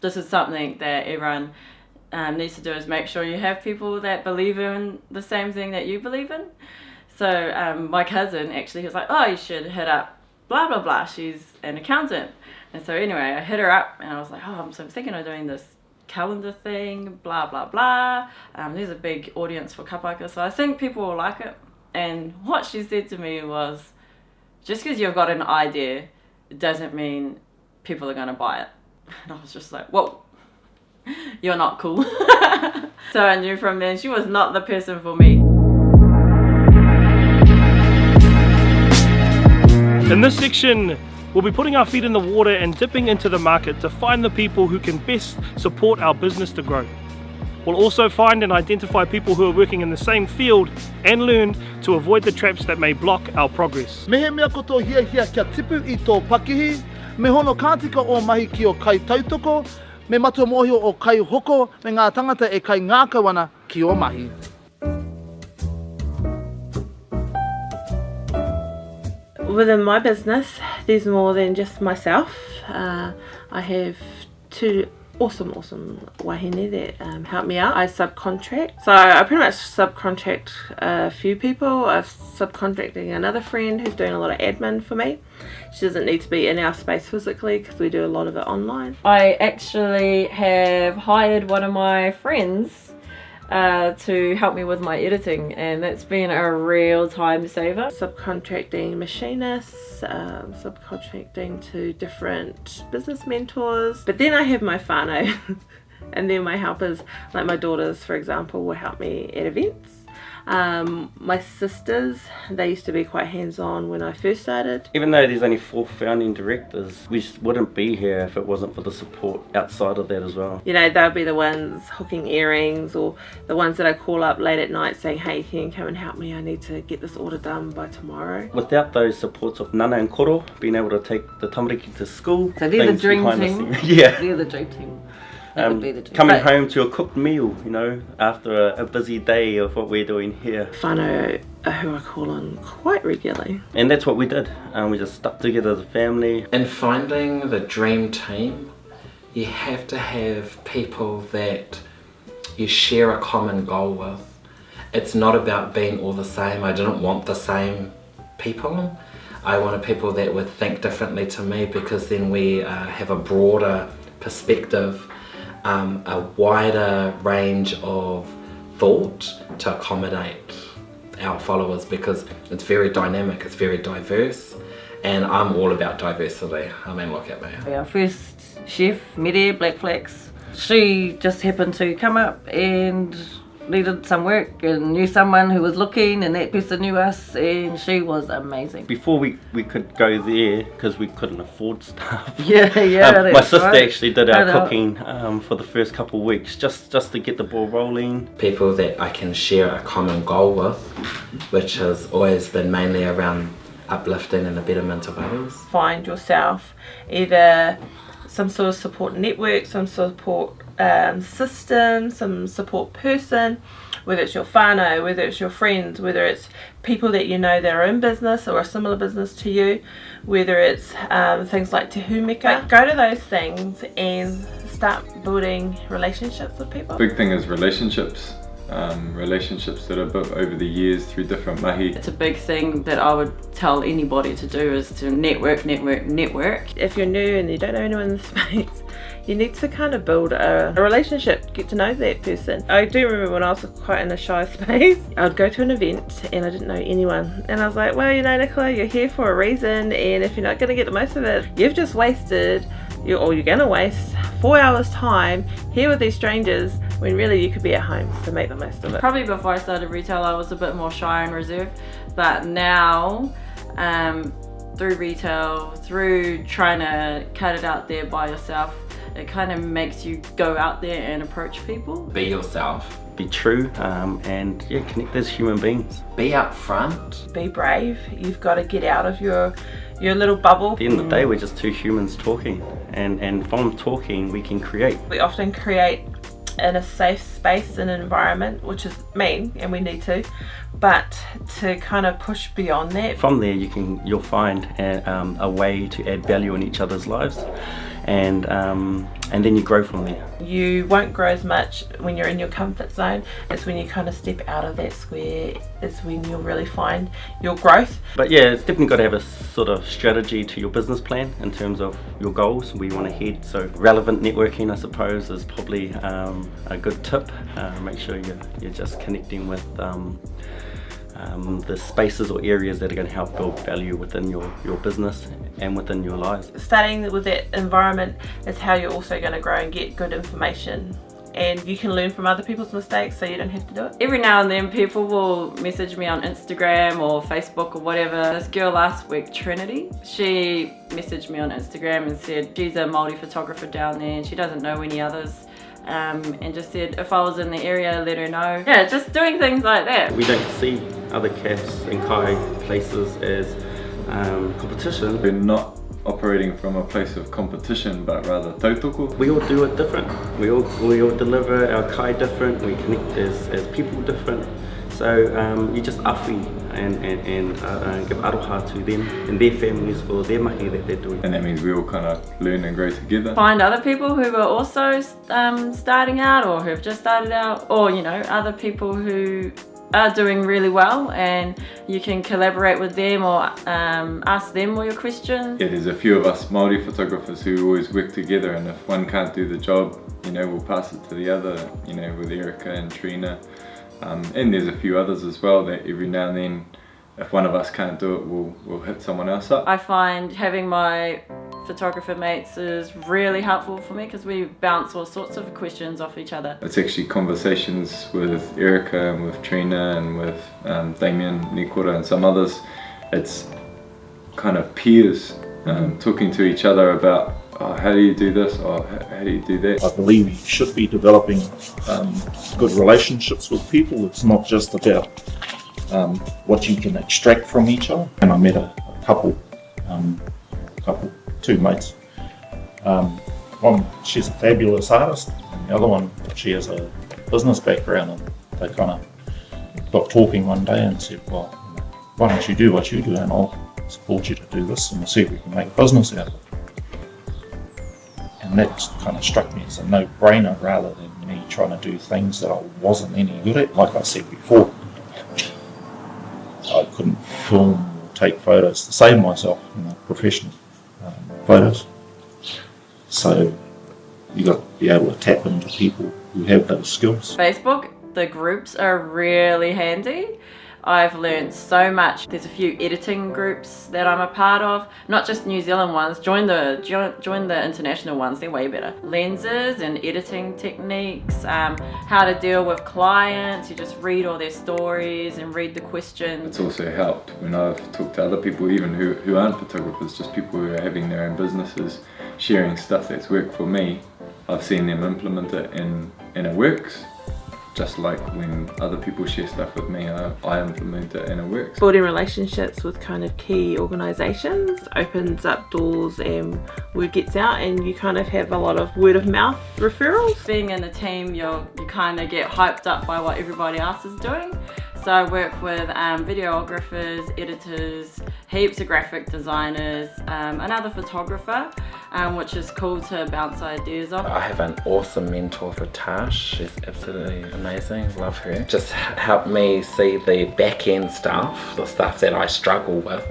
this is something that everyone needs to do, is make sure you have people that believe in the same thing that you believe in. So my cousin actually was like, oh, you should hit up blah blah blah, she's an accountant. And so anyway, I hit her up and I was like, oh, I'm thinking of doing this calendar thing, blah blah blah. There's a big audience for kapaka, so I think people will like it. And what she said to me was, just because you've got an idea, it doesn't mean people are going to buy it. And I was just like, whoa, you're not cool. So I knew from then she was not the person for me. In this section, we'll be putting our feet in the water and dipping into the market to find the people who can best support our business to grow. We'll also find and identify people who are working in the same field and learn to avoid the traps that may block our progress. Mehe mea koto hia kia tipu i tō Pakihi, me hono kātika o mahi ki o kai tautoko, me matua mohio o kai hoko, me ngā tangata e kai ngākauana ki o mahi. Within my business, there's more than just myself. I have two awesome wahine that help me out. I subcontract. So I pretty much subcontract a few people. I'm subcontracting another friend who's doing a lot of admin for me. She doesn't need to be in our space physically because we do a lot of it online. I actually have hired one of my friends to help me with my editing, and that's been a real time saver. Subcontracting machinists, subcontracting to different business mentors. But then I have my whānau and then my helpers, like my daughters for example, will help me at events. My sisters, they used to be quite hands-on when I first started. Even though there's only 4 founding directors, we just wouldn't be here if it wasn't for the support outside of that as well. You know, they'll be the ones hooking earrings, or the ones that I call up late at night saying, hey, can you come and help me? I need to get this order done by tomorrow. Without those supports of Nana and Koro, being able to take the tamariki to school. So they're the dream team. Yeah. They're the dream team. Coming home to a cooked meal, you know, after a busy day of what we're doing here. Whānau are who I call on quite regularly. And that's what we did. We just stuck together as a family. In finding the dream team, you have to have people that you share a common goal with. It's not about being all the same. I didn't want the same people. I wanted people that would think differently to me, because then we have a broader perspective, a wider range of thought to accommodate our followers, because it's very dynamic, it's very diverse, and I'm all about diversity. I mean, look at me. Our first chef, Mere Black Flax, she just happened to come up and needed some work and knew someone who was looking, and that person knew us, and she was amazing. Before we could go there, because we couldn't afford staff. Yeah, my sister actually did our cooking for the first couple of weeks, just to get the ball rolling. People that I can share a common goal with, which has always been mainly around uplifting and the betterment of others. Find yourself either some sort of support network, some support system, some support person, whether it's your whānau, whether it's your friends, whether it's people that you know that are in business or a similar business to you, whether it's things like te humeka. Go to those things and start building relationships with people. Big thing is relationships. Relationships that are built over the years through different mahi. It's a big thing that I would tell anybody to do, is to network. If you're new and you don't know anyone in the space, you need to kind of build a relationship, get to know that person. I do remember when I was quite in a shy space, I'd go to an event and I didn't know anyone, and I was like, well, you know, Nicola, you're here for a reason, and if you're not going to get the most of it, you've just wasted, you're going to waste 4 hours time here with these strangers, when really you could be at home, so make the most of it. Probably before I started retail I was a bit more shy and reserved, but now through retail, through trying to cut it out there by yourself, it kind of makes you go out there and approach people. Be yourself. Be true, and yeah, connect as human beings. Be upfront. Be brave. You've got to get out of your little bubble. At the end of the day, we're just two humans talking, and from talking we can create. We often create in a safe space and environment, which is mean, and we need to, but to kind of push beyond that. From there you'll find a way to add value in each other's lives, and then you grow from there. You won't grow as much when you're in your comfort zone. It's when you kind of step out of that square is when you'll really find your growth. But yeah, it's definitely got to have a sort of strategy to your business plan in terms of your goals, where you want to head. So relevant networking, I suppose, is probably a good tip. Make sure you're just connecting with the spaces or areas that are going to help build value within your business and within your lives. Starting with that environment is how you're also going to grow and get good information, and you can learn from other people's mistakes so you don't have to do it. Every now and then people will message me on Instagram or Facebook or whatever. This girl last week, Trinity, she messaged me on Instagram and said she's a Māori photographer down there and she doesn't know any others. And just said if I was in the area, let her know. Yeah, just doing things like that. We don't see other CAFs and kai places as competition. We're not operating from a place of competition, but rather tautoko. We all do it different. We all deliver our kai different. We connect as people different. So you just awhi and give aroha to them and their families for their mahi that they're doing. And that means we all kind of learn and grow together. Find other people who are also starting out or who have just started out, or other people who are doing really well, and you can collaborate with them or ask them all your questions. Yeah, there's a few of us Māori photographers who always work together, and if one can't do the job, we'll pass it to the other, with Erica and Trina. And there's a few others as well that every now and then, if one of us can't do it, we'll hit someone else up. I find having my photographer mates is really helpful for me because we bounce all sorts of questions off each other. It's actually conversations with Erica and with Trina and with Damien, Nikora and some others. It's kind of peers talking to each other about how do you do this, or how do you do that? I believe you should be developing good relationships with people. It's not just about what you can extract from each other. And I met a couple, two mates. One, she's a fabulous artist, and the other one, she has a business background, and they kind of got talking one day and said, well, why don't you do what you do and I'll support you to do this and we'll see if we can make a business out of it. And that kind of struck me as a no-brainer rather than me trying to do things that I wasn't any good at. Like I said before, I couldn't film or take photos to save myself, professional photos. So you got to be able to tap into people who have those skills. Facebook, the groups are really handy. I've learned so much. There's a few editing groups that I'm a part of, not just New Zealand ones. Join the international ones, they're way better. Lenses and editing techniques, how to deal with clients. You just read all their stories and read the questions. It's also helped when I've talked to other people, even who aren't photographers, just people who are having their own businesses, sharing stuff that's worked for me. I've seen them implement it and it works. Just like when other people share stuff with me, I implement it and it works. Building relationships with kind of key organisations opens up doors and word gets out, and you kind of have a lot of word of mouth referrals. Being in a team, you kind of get hyped up by what everybody else is doing. So I work with videographers, editors, heaps of graphic designers, another photographer, which is cool to bounce ideas off. I have an awesome mentor for Tash. She's absolutely amazing, love her. Just helped me see the back end stuff, the stuff that I struggle with,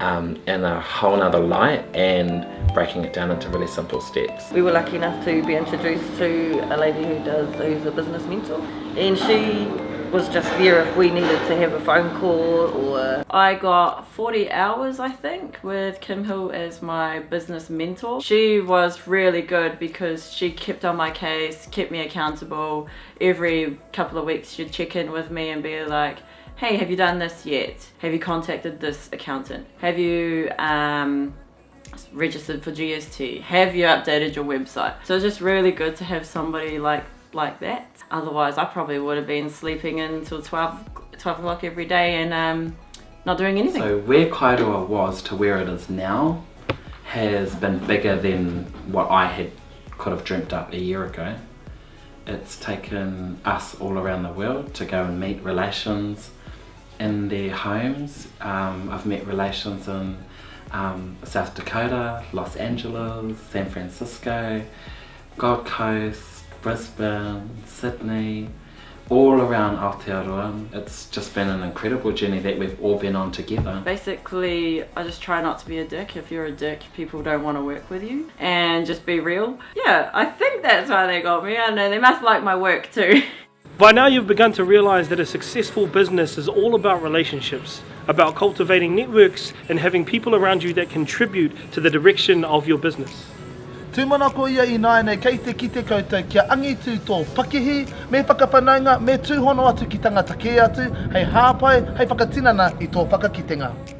in a whole nother light, and breaking it down into really simple steps. We were lucky enough to be introduced to a lady who's a business mentor, and she was just there if we needed to have a phone call. Or I got 40 hours, I think, with Kim Hill as my business mentor. She was really good because she kept on my case, kept me accountable. Every couple of weeks she'd check in with me and be like, hey, have you done this yet? Have you contacted this accountant? Have you registered for GST? Have you updated your website? So it's just really good to have somebody like that. Otherwise I probably would have been sleeping until 12 o'clock every day and not doing anything. So where Kairoa was to where it is now has been bigger than what I could have dreamt up a year ago. It's taken us all around the world to go and meet relations in their homes. I've met relations in South Dakota, Los Angeles, San Francisco, Gold Coast, Brisbane, Sydney, all around Aotearoa. It's just been an incredible journey that we've all been on together. Basically, I just try not to be a dick. If you're a dick, people don't want to work with you. And just be real. Yeah, I think that's why they got me. I don't know, they must like my work too. By now you've begun to realise that a successful business is all about relationships, about cultivating networks and having people around you that contribute to the direction of your business. Tūmana ko ia I nāi nei kei te kite koutou kia angitu tō Pakihi, me whakawhanaunga, me tūhono atu ki tangata kē atu, hei hāpai, hei whakatinana I tō whakakitenga.